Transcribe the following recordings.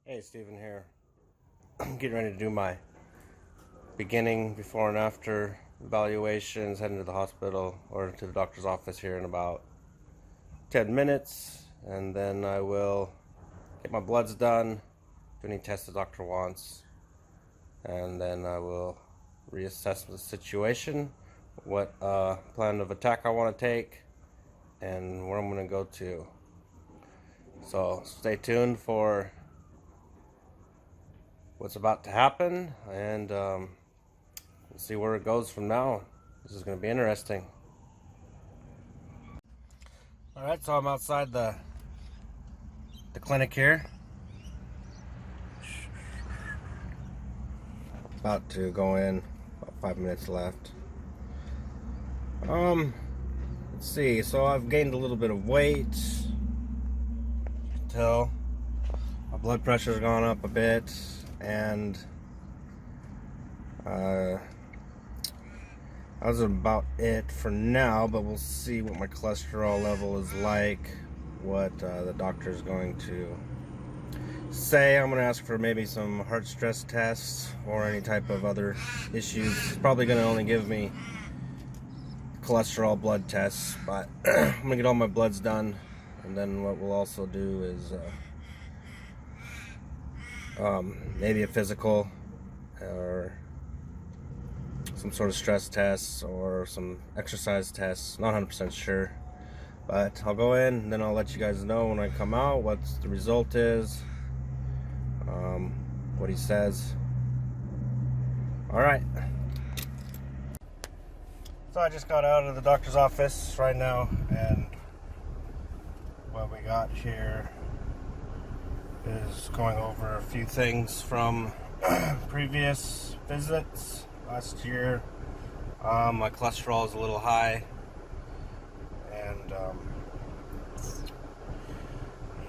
Hey, Steven here. I'm getting ready to do my beginning, before, and after evaluations, heading to the hospital or to the doctor's office here in about 10 minutes. And then I will get my bloods done, do any tests the doctor wants, and then I will reassess the situation, what plan of attack I want to take, and where I'm going to go to. So stay tuned for what's about to happen, and we'll see where it goes from now. This is going to be interesting. All right, so I'm outside the clinic here. About to go in. About 5 minutes left. Let's see. So I've gained a little bit of weight. You can tell my blood pressure's gone up a bit, and that's about it for now, but we'll see what my cholesterol level is like, what the doctor is going to say. I'm going to ask for maybe some heart stress tests or any type of other issues. He's probably going to only give me cholesterol blood tests, but I'm going to get all my bloods done, and then what we'll also do is maybe a physical or some sort of stress tests or some exercise tests. Not 100% sure, but I'll go in and then I'll let you guys know when I come out what the result is, what he says. All right. So I just got out of the doctor's office right now, and what we got here is going over a few things from previous visits last year. My cholesterol is a little high, and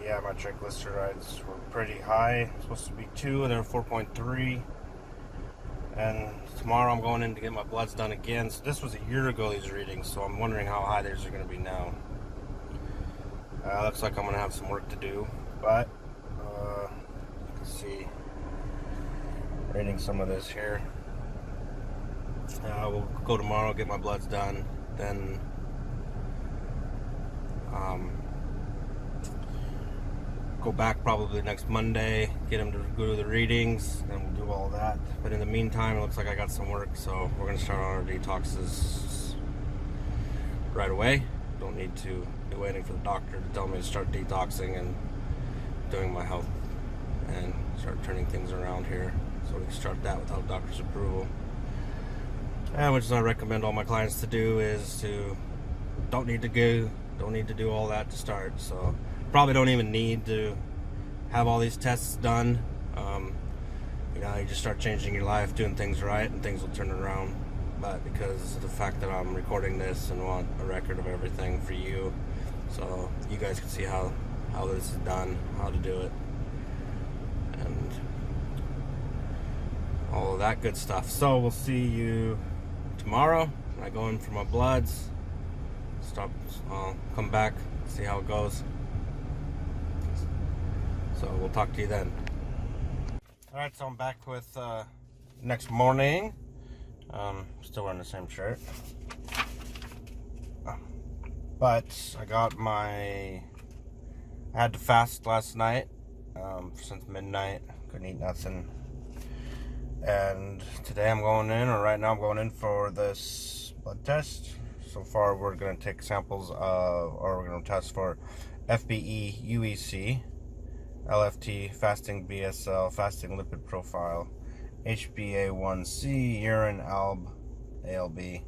yeah, my triglycerides were pretty high. Supposed to be 2, and they're 4.3. And tomorrow I'm going in to get my bloods done again. So this was a year ago, these readings, so I'm wondering how high these are going to be now. Looks like I'm going to have some work to do, but you can see reading some of this here. We'll go tomorrow, get my bloods done, then go back probably next Monday, get him to go to the readings, and we'll do all that. But in the meantime, it looks like I got some work, so we're going to start on our detoxes right away. Don't need to be waiting for the doctor to tell me to start detoxing and doing my health and start turning things around here. So we can start that without doctor's approval. And which I recommend all my clients to do is to don't need to do all that to start. So probably don't even need to have all these tests done. You just start changing your life, doing things right, and things will turn around. But because of the fact that I'm recording this and want a record of everything for you, so you guys can see how this is done, how to do it, and all of that good stuff. So we'll see you tomorrow when I go in for my bloods. I'll come back, see how it goes. So we'll talk to you then. Alright, so I'm back with next morning. Still wearing the same shirt. But I had to fast last night since midnight. Couldn't eat nothing. And today right now I'm going in for this blood test. So far we're going to take samples we're going to test for FBE, UEC, LFT, fasting BSL, fasting lipid profile, HbA1c, urine, ALB,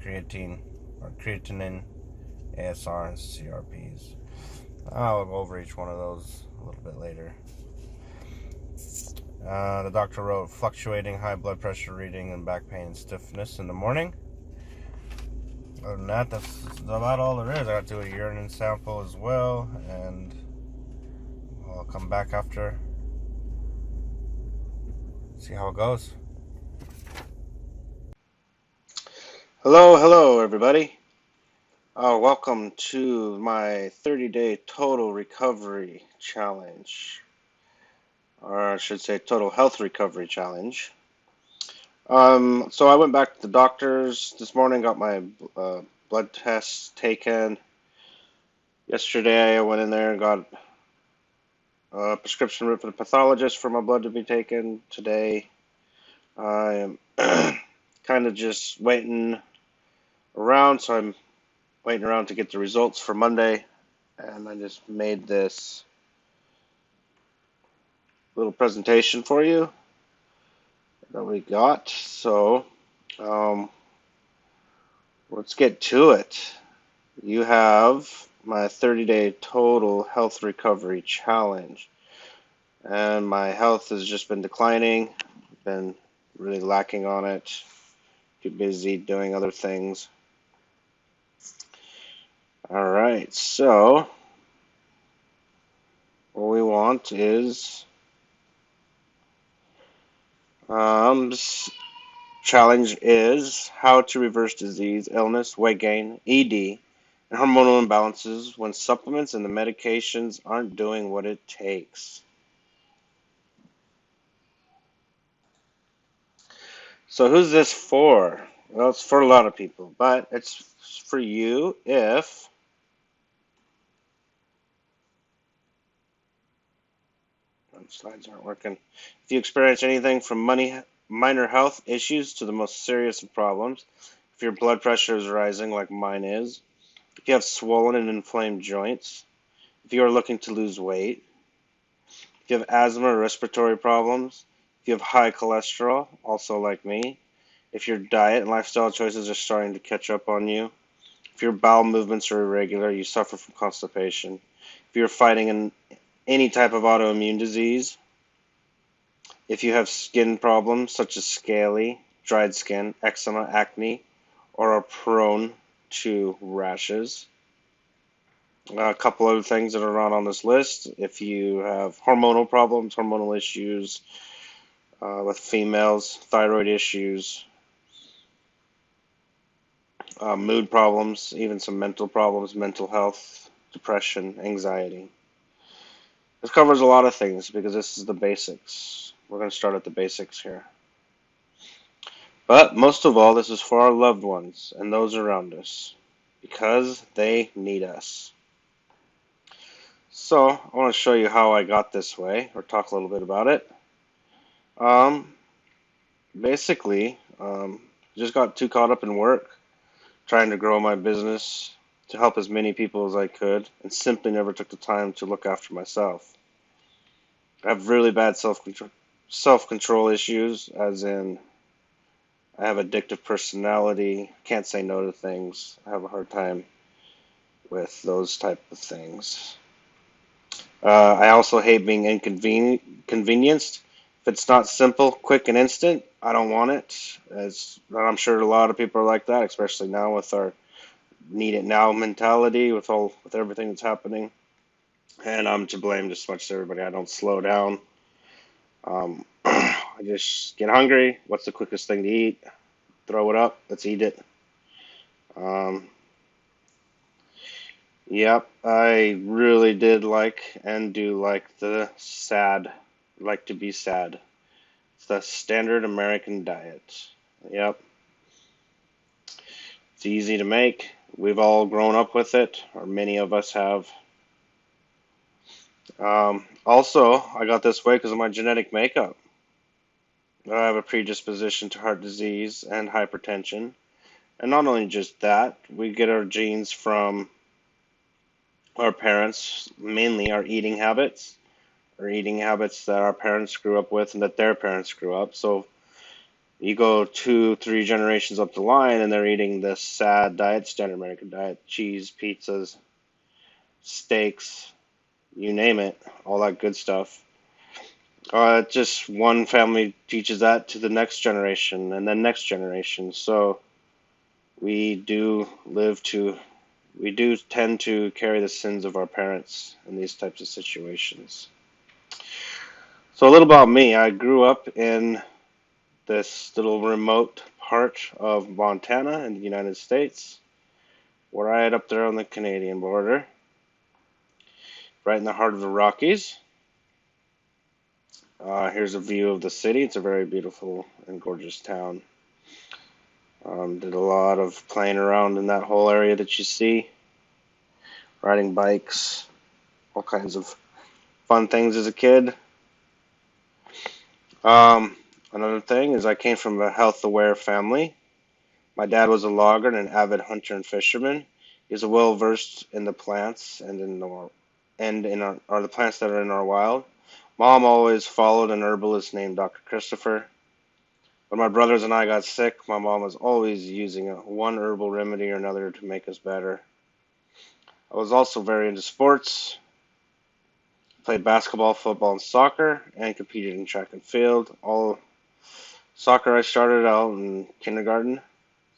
creatine, ASR, and CRPs. I'll go over each one of those a little bit later. The doctor wrote fluctuating high blood pressure reading and back pain and stiffness in the morning. Other than that, that's about all there is. I got to do a urine sample as well, and I'll come back after, see how it goes. Hello, everybody. Welcome to my 30-day total recovery challenge. or I should say Total Health Recovery Challenge. So I went back to the doctors this morning, got my blood tests taken. Yesterday I went in there and got a prescription written from the pathologist for my blood to be taken. Today I am kind of just waiting around, so I'm waiting around to get the results for Monday, and I just made this little presentation for you that we got. So um, let's get to it. You have my 30-day total health recovery challenge, and my health has just been declining. Been really lacking on it. Too busy doing other things. All right, so what we want is challenge is how to reverse disease, illness, weight gain, ED, and hormonal imbalances when supplements and the medications aren't doing what it takes. So who's this for? Well, it's for a lot of people, but it's for you if slides aren't working. If you experience anything from minor health issues to the most serious of problems, if your blood pressure is rising like mine is, if you have swollen and inflamed joints, if you are looking to lose weight, if you have asthma or respiratory problems, if you have high cholesterol, also like me, if your diet and lifestyle choices are starting to catch up on you, if your bowel movements are irregular, you suffer from constipation, if you're fighting any type of autoimmune disease, if you have skin problems such as scaly, dried skin, eczema, acne, or are prone to rashes. A couple other things that are not on this list. If you have hormonal problems, hormonal issues with females, thyroid issues, mood problems, even some mental problems, mental health, depression, anxiety. This covers a lot of things because this is the basics. We're going to start at the basics here. But most of all, this is for our loved ones and those around us because they need us. So I want to show you how I got this way, or talk a little bit about it. Basically, just got too caught up in work, trying to grow my business to help as many people as I could, and simply never took the time to look after myself. I have really bad self-control issues, as in I have addictive personality, can't say no to things. I have a hard time with those type of things. I also hate being inconvenienced. If it's not simple, quick, and instant, I don't want it. I'm sure a lot of people are like that, especially now with our need it now mentality, with everything that's happening. And I'm to blame just as much as everybody. I don't slow down. I just get hungry. What's the quickest thing to eat? Throw it up. Let's eat it. Yep, I really did like and do like like to be sad. It's the standard American diet. Yep, it's easy to make. We've all grown up with it, or many of us have. Also, I got this way because of my genetic makeup. I have a predisposition to heart disease and hypertension. And not only just that, we get our genes from our parents, mainly our eating habits, that our parents grew up with and that their parents grew up. So you go 2, 3 generations up the line and they're eating this sad diet, standard American diet, cheese, pizzas, steaks, you name it, all that good stuff. Just one family teaches that to the next generation and then next generation. So we do tend to carry the sins of our parents in these types of situations. So a little about me. I grew up in this little remote part of Montana in the United States. We're right up there on the Canadian border, right in the heart of the Rockies. Here's a view of the city. It's a very beautiful and gorgeous town. Did a lot of playing around in that whole area that you see, riding bikes, all kinds of fun things as a kid. Um, Another thing is I came from a health-aware family. My dad was a logger and an avid hunter and fisherman. He's well versed in the plants and the plants that are in our wild. Mom always followed an herbalist named Dr. Christopher. When my brothers and I got sick, my mom was always using one herbal remedy or another to make us better. I was also very into sports, played basketball, football, and soccer, and competed in track and field. All soccer I started out in kindergarten,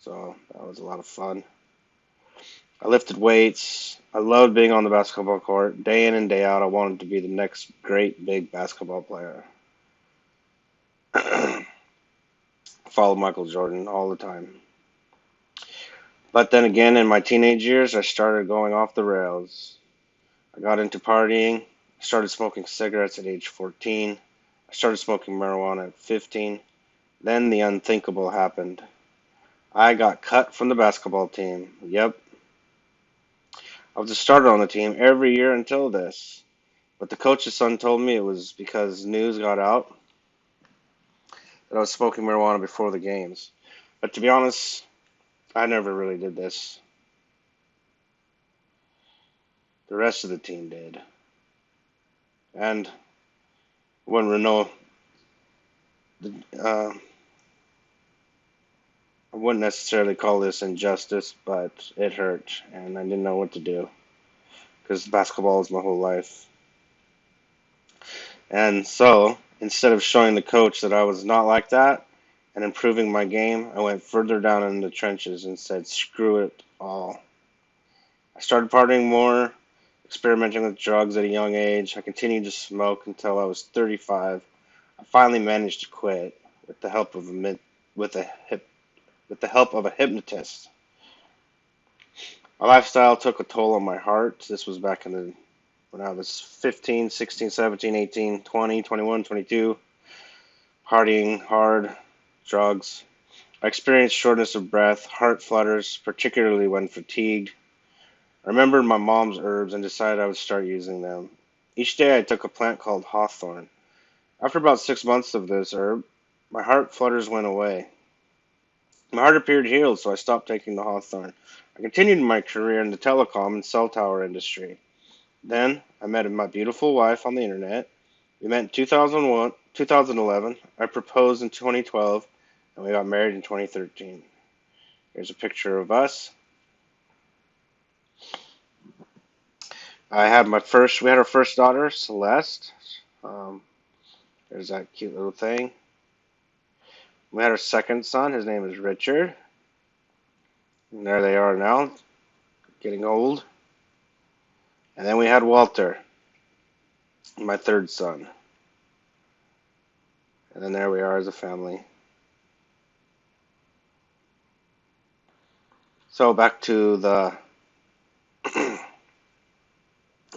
so that was a lot of fun. I lifted weights. I loved being on the basketball court. Day in and day out, I wanted to be the next great big basketball player. Followed Michael Jordan all the time. But then again, in my teenage years, I started going off the rails. I got into partying. I started smoking cigarettes at age 14. I started smoking marijuana at 15. Then the unthinkable happened. I got cut from the basketball team. Yep, I was a starter on the team every year until this. But the coach's son told me it was because news got out that I was smoking marijuana before the games. But to be honest, I never really did this. The rest of the team did. And when Renault, uh, I wouldn't necessarily call this injustice, but it hurt, and I didn't know what to do because basketball is my whole life. And so, instead of showing the coach that I was not like that and improving my game, I went further down in the trenches and said, screw it all. I started partying more, experimenting with drugs at a young age. I continued to smoke until I was 35. I finally managed to quit with the help of with a hip, with the help of a hypnotist. My lifestyle took a toll on my heart. This was back in the when I was 15, 16, 17, 18, 20, 21, 22, partying hard, drugs. I experienced shortness of breath, heart flutters, particularly when fatigued. I remembered my mom's herbs and decided I would start using them. Each day I took a plant called hawthorn. After about 6 months of this herb, my heart flutters went away. My heart appeared healed, so I stopped taking the hawthorn. I continued my career in the telecom and cell tower industry. Then I met my beautiful wife on the internet. We met in 2011. I proposed in 2012, and we got married in 2013. Here's a picture of us. We had our first daughter, Celeste. Um, there's that cute little thing. We had our second son. His name is Richard. And there they are now, getting old. And then we had Walter, my third son. And then there we are as a family. So back to the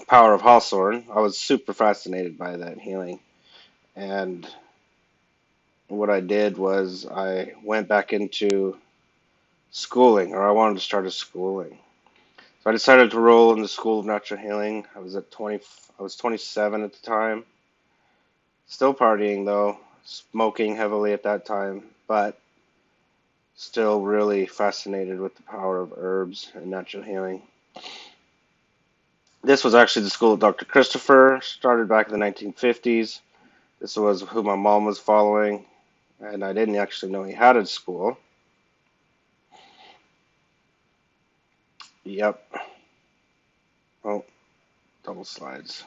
power of Hawthorne. I was super fascinated by that healing. And what I did was I went back into schooling, or I wanted to start a schooling. So I decided to roll in the School of Natural Healing. I was 27 at the time. Still partying though, smoking heavily at that time, but still really fascinated with the power of herbs and natural healing. This was actually the school of Dr. Christopher, started back in the 1950s. This was who my mom was following, and I didn't actually know he had a school. Yep. Oh, double slides.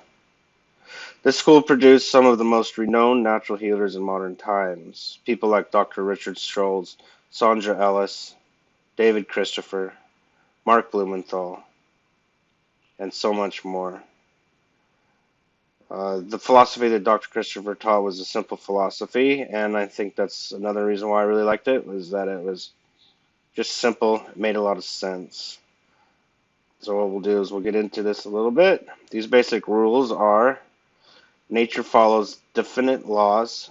This school produced some of the most renowned natural healers in modern times. People like Dr. Richard Strolls, Sandra Ellis, David Christopher, Mark Blumenthal, and so much more. The philosophy that Dr. Christopher taught was a simple philosophy, and I think that's another reason why I really liked it, was that it was just simple. It made a lot of sense. So what we'll do is we'll get into this a little bit. These basic rules are: Nature follows definite laws.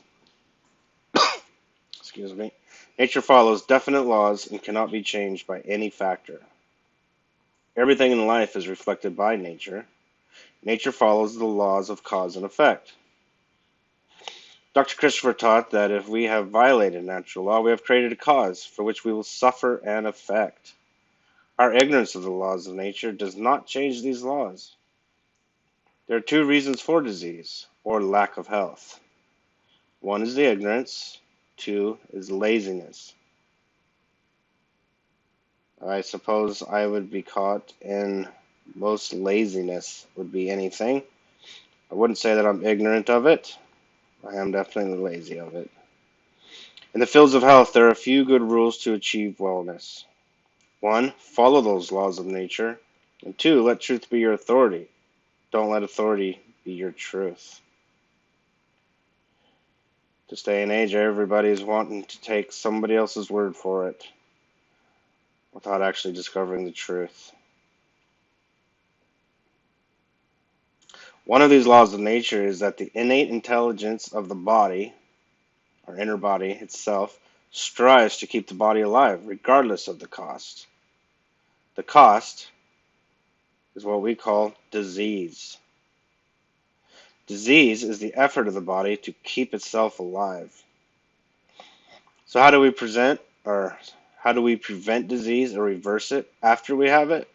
Excuse me. Nature follows definite laws and cannot be changed by any factor. Everything in life is reflected by nature. Nature follows the laws of cause and effect. Dr. Christopher taught that if we have violated natural law, we have created a cause for which we will suffer an effect. Our ignorance of the laws of nature does not change these laws. There are two reasons for disease or lack of health. One is the ignorance, two is laziness. I suppose I would be caught in most laziness would be anything. I wouldn't say that I'm ignorant of it. I am definitely lazy of it. In the fields of health, there are a few good rules to achieve wellness. 1. Follow those laws of nature. And 2. Let truth be your authority. Don't let authority be your truth. This day and age, everybody is wanting to take somebody else's word for it without actually discovering the truth. One of these laws of nature is that the innate intelligence of the body, our inner body itself, strives to keep the body alive regardless of the cost. The cost is what we call disease. Disease is the effort of the body to keep itself alive. So how do we prevent disease or reverse it after we have it?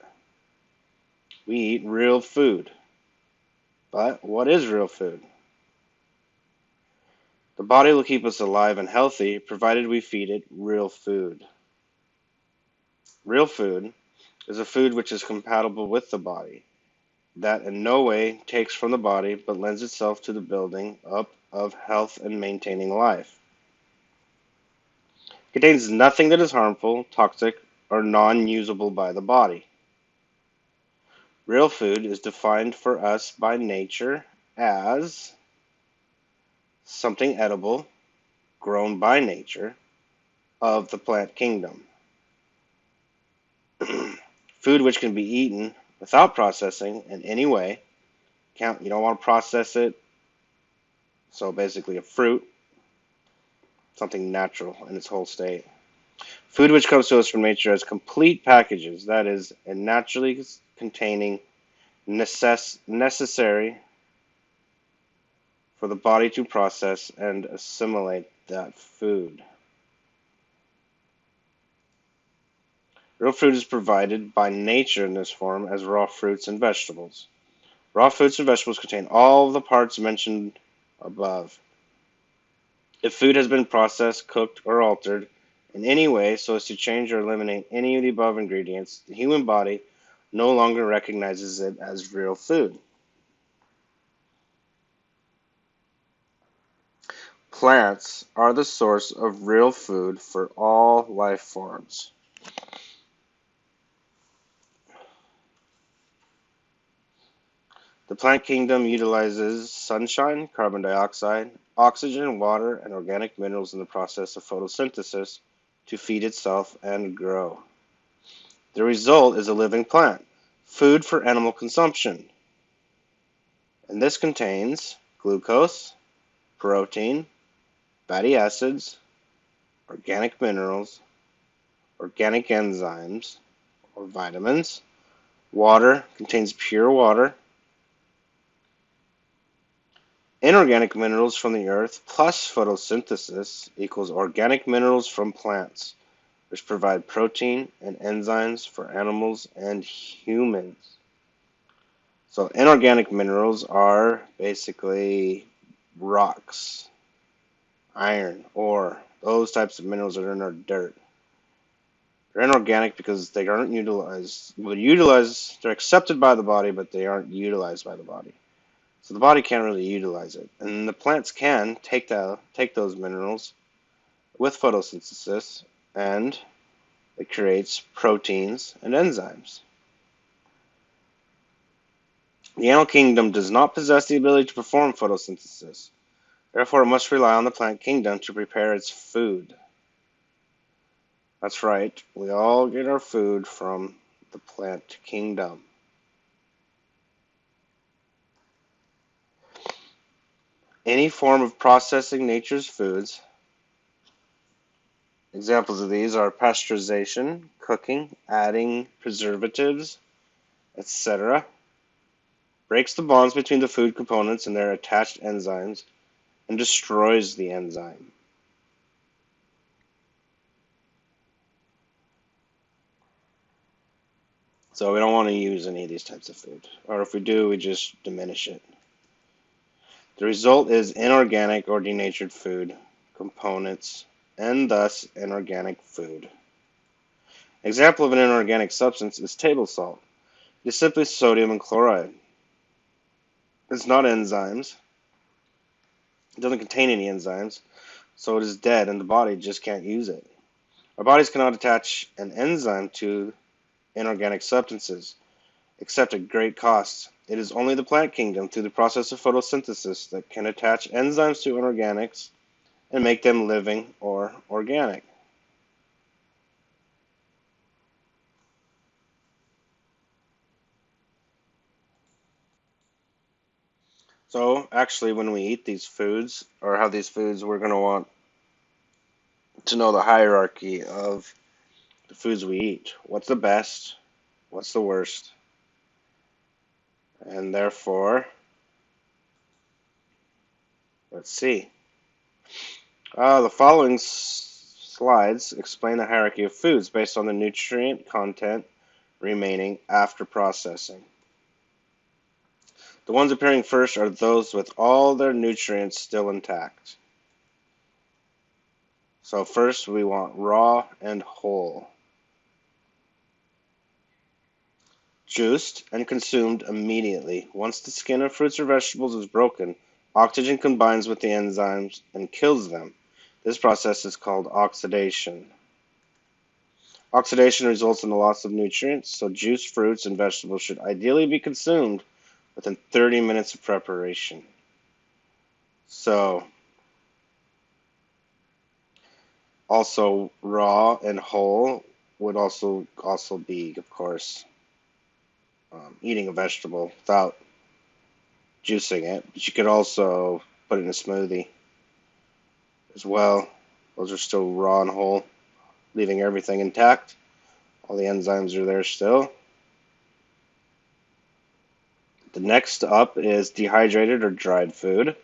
We eat real food. But what is real food? The body will keep us alive and healthy provided we feed it real food. Real food is a food which is compatible with the body, that in no way takes from the body but lends itself to the building up of health and maintaining life. It contains nothing that is harmful, toxic, or non-usable by the body. Real food is defined for us by nature as something edible, grown by nature, of the plant kingdom. Food which can be eaten without processing in any way. You don't want to process it. So basically a fruit, something natural in its whole state. Food which comes to us from nature as complete packages, that is, a naturally containing necessary for the body to process and assimilate that food. Real food is provided by nature in this form as raw fruits and vegetables. Raw fruits and vegetables contain all of the parts mentioned above. If food has been processed, cooked, or altered in any way so as to change or eliminate any of the above ingredients, the human body no longer recognizes it as real food. Plants are the source of real food for all life forms. The plant kingdom utilizes sunshine, carbon dioxide, oxygen, water, and organic minerals in the process of photosynthesis to feed itself and grow. The result is a living plant, food for animal consumption. And this contains glucose, protein, fatty acids, organic minerals, organic enzymes, or vitamins. Water contains pure water. Inorganic minerals from the earth plus photosynthesis equals organic minerals from plants, which provide protein and enzymes for animals and humans. So inorganic minerals are basically rocks, iron, ore, those types of minerals that are in our dirt. They're inorganic because they aren't utilized. They're accepted by the body, but they aren't utilized by the body. So the body can't really utilize it. And the plants can take those minerals with photosynthesis, and it creates proteins and enzymes. The animal kingdom does not possess the ability to perform photosynthesis. Therefore, it must rely on the plant kingdom to prepare its food. That's right. We all get our food from the plant kingdom. Any form of processing nature's foods. Examples of these are pasteurization, cooking, adding preservatives, etc. Breaks the bonds between the food components and their attached enzymes and destroys the enzyme. So we don't want to use any of these types of food. Or if we do, we just diminish it. The result is inorganic or denatured food components and thus inorganic food. Example of an inorganic substance is table salt. It is simply sodium and chloride. It's not enzymes. It doesn't contain any enzymes, so it is dead and the body just can't use it. Our bodies cannot attach an enzyme to inorganic substances, except at great cost. It is only the plant kingdom, through the process of photosynthesis, that can attach enzymes to inorganics and make them living or organic. So, actually, when we eat these foods, or have these foods, we're going to want to know the hierarchy of the foods we eat. What's the best? What's the worst? And therefore, let's see. The following slides explain the hierarchy of foods based on the nutrient content remaining after processing. The ones appearing first are those with all their nutrients still intact. So first we want raw and whole. Juiced and consumed immediately. Once the skin of fruits or vegetables is broken, oxygen combines with the enzymes and kills them. This process is called oxidation. Oxidation results in the loss of nutrients, so juiced fruits and vegetables should ideally be consumed within 30 minutes of preparation. So, also raw and whole would also be, of course, eating a vegetable without juicing it. But you could also put it in a smoothie as well. Those are still raw and whole, leaving everything intact. All the enzymes are there still. The next up is dehydrated or dried food.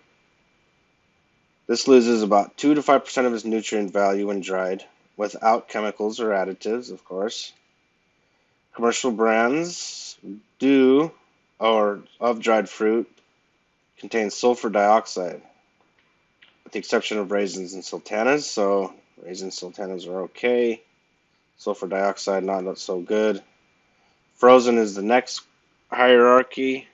This loses about 2 to 5% of its nutrient value when dried, without chemicals or additives, of course. Commercial brands of dried fruit contain sulfur dioxide, with the exception of raisins and sultanas. So raisins and sultanas are okay. Sulfur dioxide not so good. Frozen is the next hierarchy.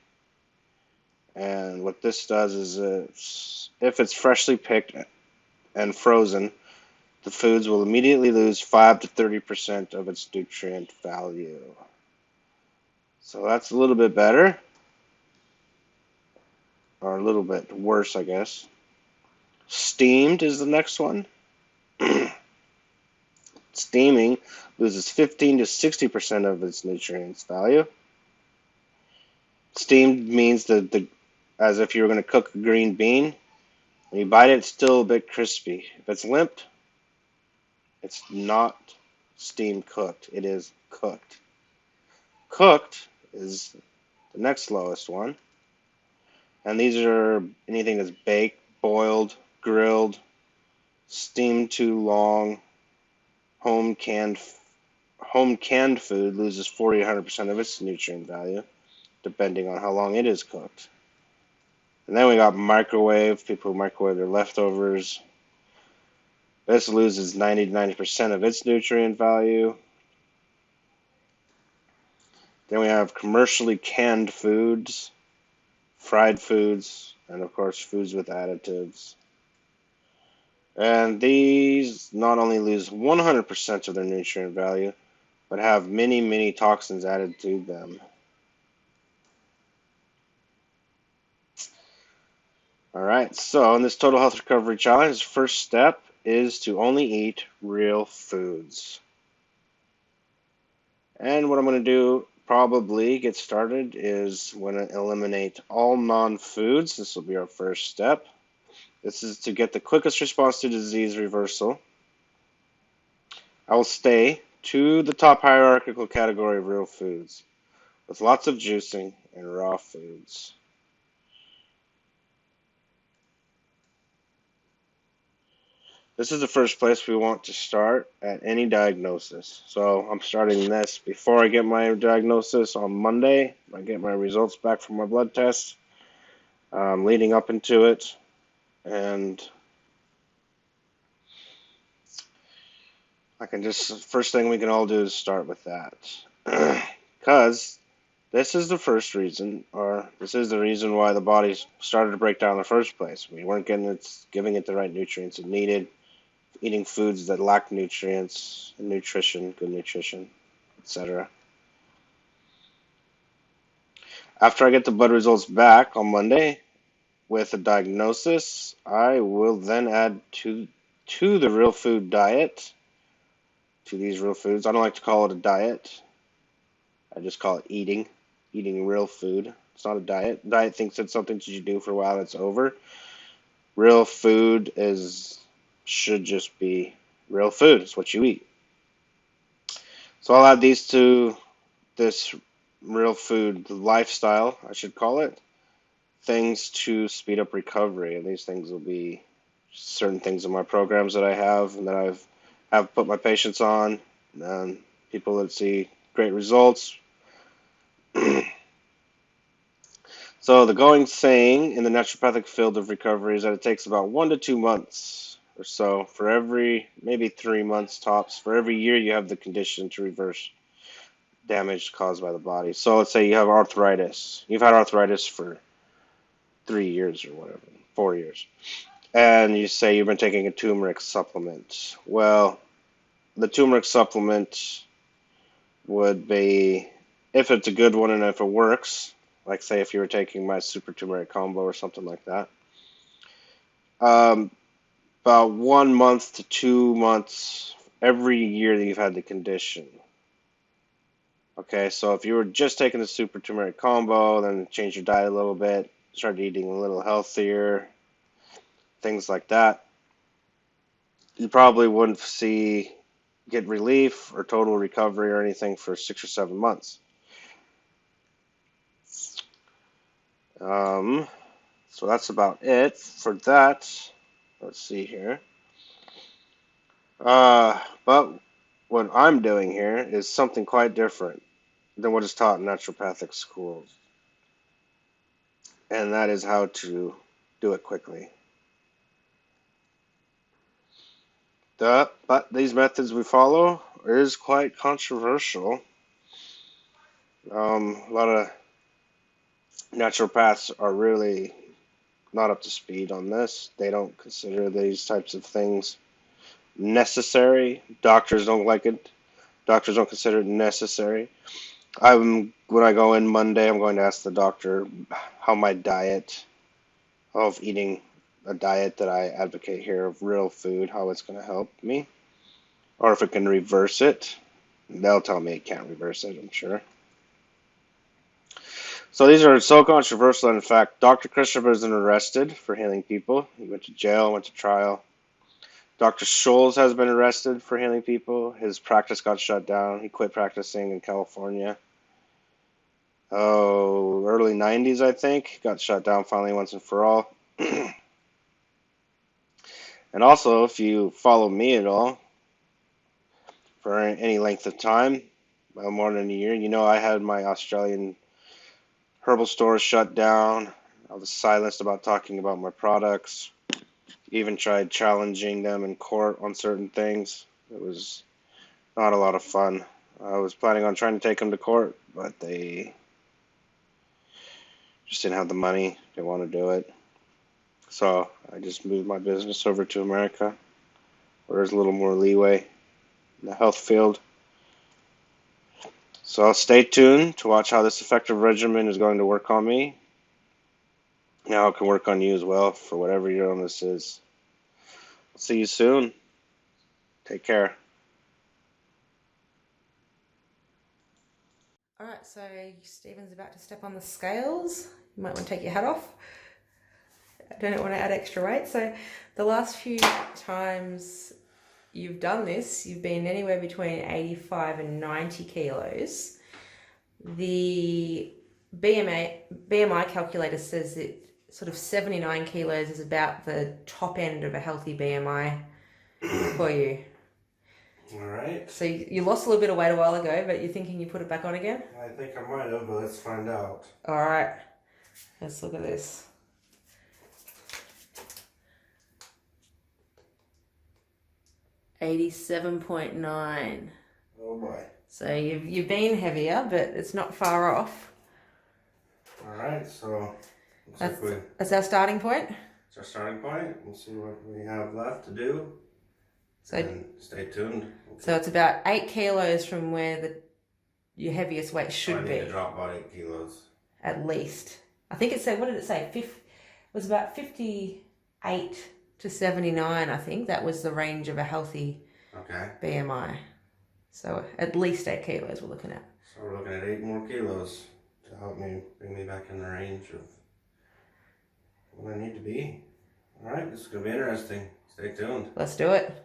And what this does is if it's freshly picked and frozen, the foods will immediately lose 5 to 30% of its nutrient value. So that's a little bit better, or a little bit worse, I guess. Steamed is the next one. Steaming loses 15 to 60% of its nutrients value. Steamed means that as if you were going to cook a green bean. When you bite it, it's still a bit crispy. If it's limp, it's not steam cooked. It is cooked. Cooked is the next lowest one. And these are anything that's baked, boiled, grilled, steamed too long. Home canned food loses 40 to 100% of its nutrient value, depending on how long it is cooked. And then we got microwave, people who microwave their leftovers. This loses 90 to 90% of its nutrient value. Then we have commercially canned foods, fried foods, and of course foods with additives. And these not only lose 100% of their nutrient value, but have many, many toxins added to them. Alright, so in this Total Health Recovery Challenge, the first step is to only eat real foods. And what I'm going to do, probably get started, is I'm going to eliminate all non-foods. This will be our first step. This is to get the quickest response to disease reversal. I will stay to the top hierarchical category of real foods, with lots of juicing and raw foods. This is the first place we want to start at any diagnosis. So I'm starting this before I get my diagnosis on Monday. I get my results back from my blood test, leading up into it. And first thing we can all do is start with that. Because this is the first reason, or this is the reason why the body started to break down in the first place. We weren't giving it the right nutrients it needed, eating foods that lack nutrients, nutrition, good nutrition, etc. After I get the blood results back on Monday with a diagnosis, I will then add to the real food diet, to these real foods. I don't like to call it a diet. I just call it eating real food. It's not a diet. Diet thinks it's something that you do for a while, it's over. Real food should just be real food. It's what you eat. So I'll add these to this real food lifestyle, I should call it. Things to speed up recovery, and these things will be certain things in my programs that I have and that have put my patients on, and people that see great results. So the going saying in the naturopathic field of recovery is that it takes about 1 to 2 months or so for maybe 3 months tops, for every year you have the condition to reverse damage caused by the body. So let's say you have arthritis. You've had arthritis for 3 years or whatever, 4 years. And you say you've been taking a turmeric supplement. Well, the turmeric supplement would be, if it's a good one and if it works, like say if you were taking my super turmeric combo or something like that, about 1 month to 2 months every year that you've had the condition. Okay, so if you were just taking the super turmeric combo, then change your diet a little bit, start eating a little healthier, things like that, you probably wouldn't get relief or total recovery or anything for 6 or 7 months. So that's about it for that. Let's see here. But what I'm doing here is something quite different than what is taught in naturopathic schools. And that is how to do it quickly. But these methods we follow is quite controversial. A lot of naturopaths are really not up to speed on this. They don't consider these types of things necessary. Doctors don't like it. Doctors don't consider it necessary. When I go in Monday, I'm going to ask the doctor how my diet of eating a diet that I advocate here of real food, how it's going to help me, or if it can reverse it. They'll tell me it can't reverse it, I'm sure. So these are so controversial. In fact, Dr. Christopher has been arrested for healing people. He went to jail, went to trial. Dr. Scholes has been arrested for healing people. His practice got shut down. He quit practicing in California. Early 90s, I think. Got shut down finally once and for all. And also, if you follow me at all for any length of time, more than a year, you know I had my Australian herbal stores shut down. I was silenced about talking about my products. Even tried challenging them in court on certain things. It was not a lot of fun. I was planning on trying to take them to court, but they just didn't have the money. They want to do it. So I just moved my business over to America, where there's a little more leeway in the health field. So stay tuned to watch how this effective regimen is going to work on me. Now it can work on you as well for whatever your illness is. I'll see you soon. Take care. All right, so Stephen's about to step on the scales. You might want to take your hat off. I don't want to add extra weight. So the last few times you've done this, you've been anywhere between 85 and 90 kilos. The BMI calculator says that sort of 79 kilos is about the top end of a healthy BMI for you. All right. So you lost a little bit of weight a while ago, but you're thinking you put it back on again? I think I might have, but let's find out. All right. Let's look at this. $87.9. Oh boy. So you've been heavier, but it's not far off. All right, so looks like That's our starting point. it's our starting point. We'll see what we have left to do. So And stay tuned. so it's about 8 kilos from where your heaviest weight should I be. need to drop about 8 kilos. At least. I think it said, what did it say? It was about 58 to 79, I think. That was the range of a healthy Okay. BMI. So at least 8 kilos we're looking at. So we're looking at 8 more kilos to help me bring me back in the range of what I need to be. All right, this is going to be interesting. Stay tuned. Let's do it.